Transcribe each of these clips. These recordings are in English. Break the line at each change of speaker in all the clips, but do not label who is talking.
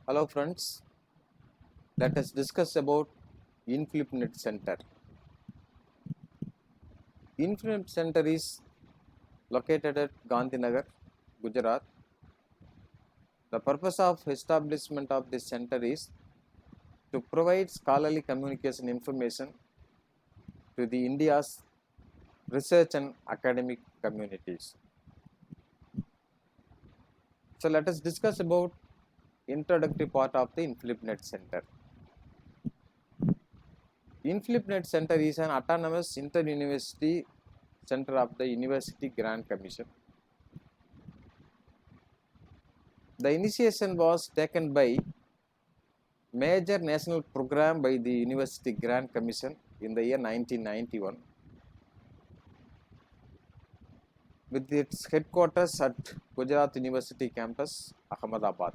Hello friends, let us discuss about InflipNet Center. InflipNet Center is located at Gandhinagar, Gujarat. The purpose of establishment of this center is to provide scholarly communication information to the India's research and academic communities. So let us discuss about introductory part of the InflipNet Center. InflipNet Center is an autonomous inter-university center of the University Grant Commission. The initiation was taken by major national program by the University Grant Commission in the year 1991 with its headquarters at Gujarat University campus, Ahmedabad.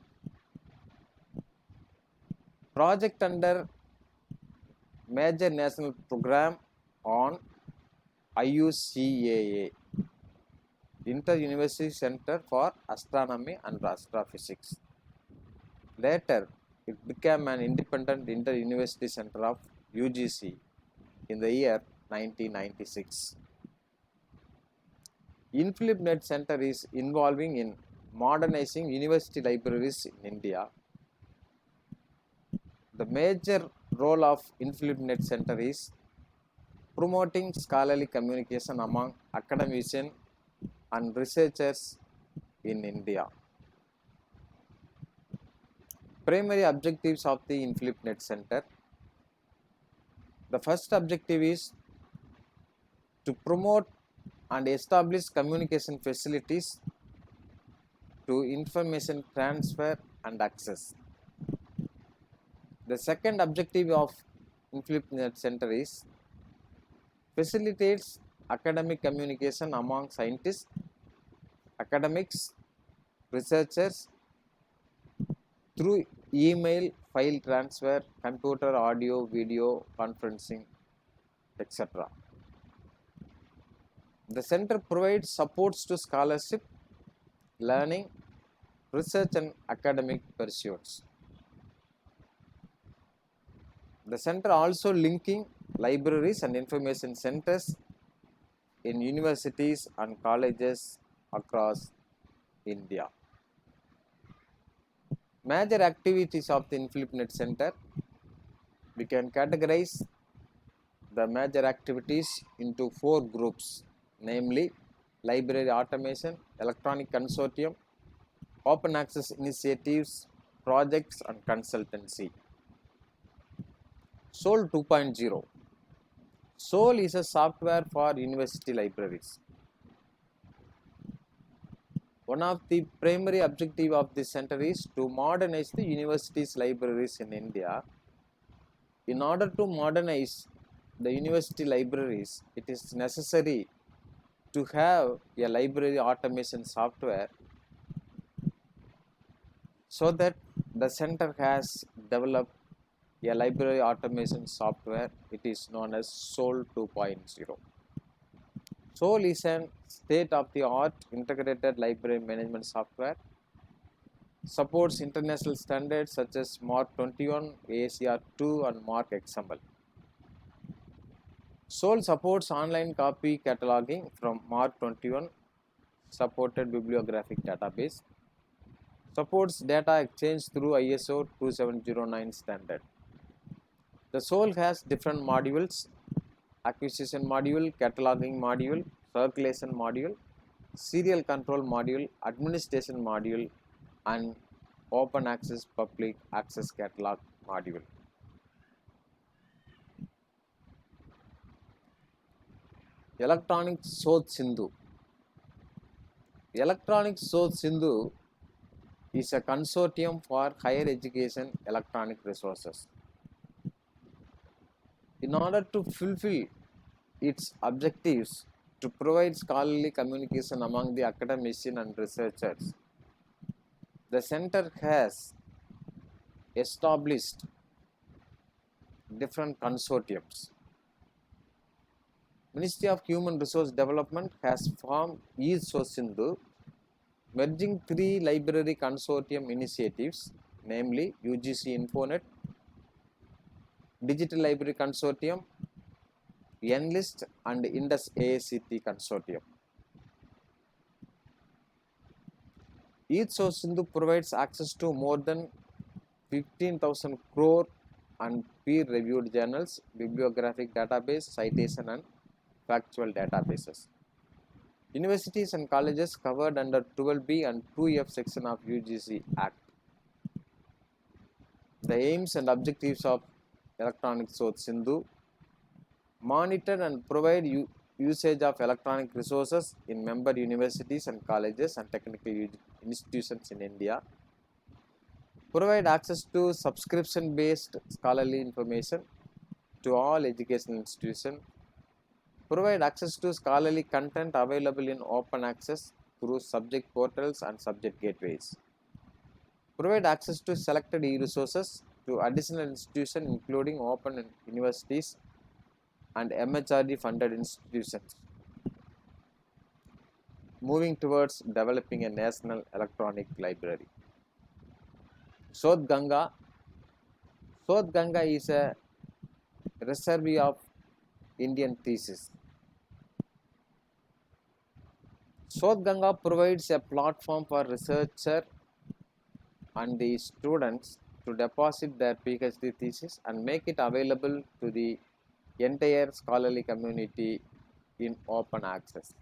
Project under major national program on IUCAA, Inter-University Center for Astronomy and Astrophysics. Later, it became an independent inter-university center of UGC in the year 1996. InflipNet Center is involving in modernizing university libraries in India. The major role of InflipNet Center is promoting scholarly communication among academicians and researchers in India. Primary objectives of the InflipNet Center. The first objective is to promote and establish communication facilities to information transfer and access. The second objective of InflipNet Center is facilitates academic communication among scientists, academics, researchers through email, file transfer, computer, audio, video, conferencing, etc. The center provides supports to scholarship, learning, research and academic pursuits. The center also linking libraries and information centers in universities and colleges across India. Major activities of the InflipNet Center. We can categorize the major activities into 4 groups, namely library automation, electronic consortium, open access initiatives, projects and consultancy. SOL 2.0. SOL is a software for university libraries. One of the primary objectives of this center is to modernize the university's libraries in India. In order to modernize the university libraries, it is necessary to have a library automation software, so that the center has developed a library automation software. It is known as SOL 2.0. SOL is an state-of-the-art integrated library management software, supports international standards such as MARC 21, AACR 2 and MARC XML. SOL supports online copy cataloging from MARC 21 supported bibliographic database, supports data exchange through ISO 2709 standard. The SOL has different modules: acquisition module, cataloging module, circulation module, serial control module, administration module and open access public access catalog module. Electronic Shodh Sindhu. Electronic Shodh Sindhu is a consortium for higher education electronic resources. In order to fulfill its objectives to provide scholarly communication among the academicians and researchers, the center has established different consortiums. Ministry of Human Resource Development has formed Shodh Sindhu, merging 3 library consortium initiatives namely UGC Infonet, Digital Library Consortium, NLIST and Indus AICT Consortium. EthSource Sindhu provides access to more than 15,000 crore and peer-reviewed journals, bibliographic database, citation and factual databases. Universities and colleges covered under 12B and 2F section of UGC Act. The aims and objectives of Electronic Source Sindhu: monitor and provide usage of electronic resources in member universities and colleges and technical institutions in India. Provide access to subscription-based scholarly information to all educational institutions. Provide access to scholarly content available in open access through subject portals and subject gateways. Provide access to selected e-resources to additional institutions including open universities and MHRD funded institutions. Moving towards developing a national electronic library. Sodh Ganga. Sodh Ganga is a reservoir of Indian thesis. Sodh Ganga provides a platform for researchers and the students to deposit their PhD thesis and make it available to the entire scholarly community in open access.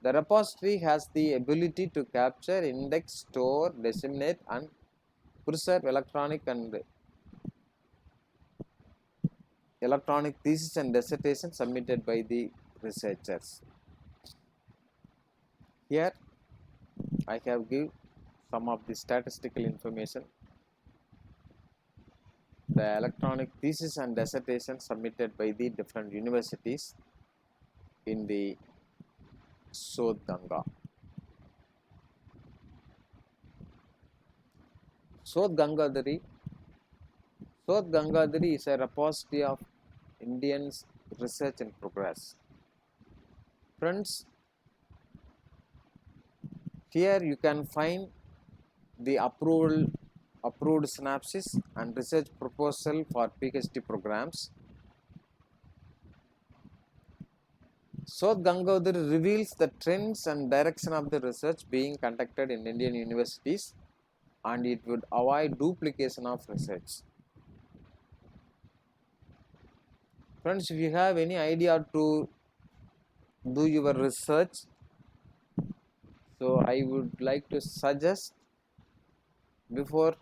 The repository has the ability to capture, index, store, disseminate and preserve electronic thesis and dissertations submitted by the researchers. Here I have given some of the statistical information. The electronic thesis and dissertations submitted by the different universities in the Sodh Ganga. Sodh Gangadhari. Sodh Gangadhari is a repository of Indians research in progress. Friends, here you can find the approved synopsis and research proposal for PhD programs. Sodh Gangadhari reveals the trends and direction of the research being conducted in Indian universities, and it would avoid duplication of research. Friends, if you have any idea to do your research, so I would like to suggest, before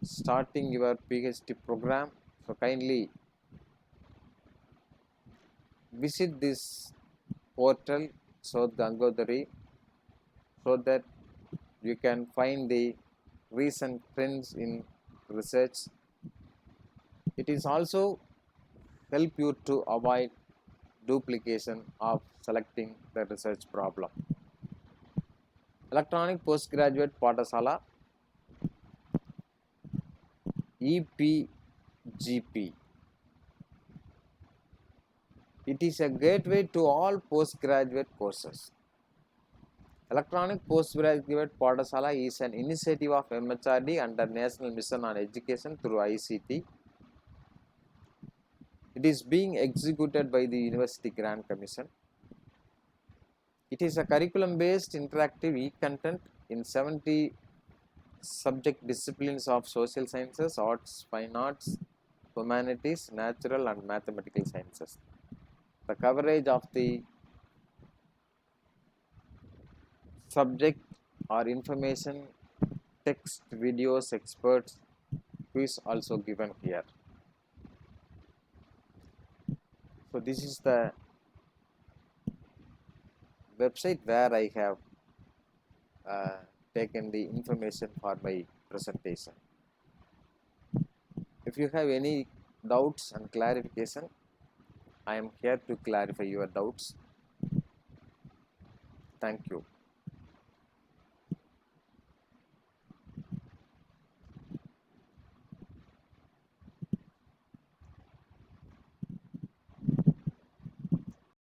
starting your PhD program, so kindly visit this portal Sodh Gangadhari so that you can find the recent trends in research. It is also help you to avoid duplication of selecting the research problem. Electronic Postgraduate Pathasala, EPGP. It is a gateway to all postgraduate courses. Electronic Postgraduate Pathasala is an initiative of MHRD under National Mission on Education through ICT. It is being executed by the University Grant Commission. It is a curriculum-based interactive e-content in 70 subject disciplines of social sciences, arts, fine arts, humanities, natural and mathematical sciences. The coverage of the subject or information, text, videos, experts, quiz also given here. So this is the website where I have taken the information for my presentation. If you have any doubts and clarification, I am here to clarify your doubts. Thank you.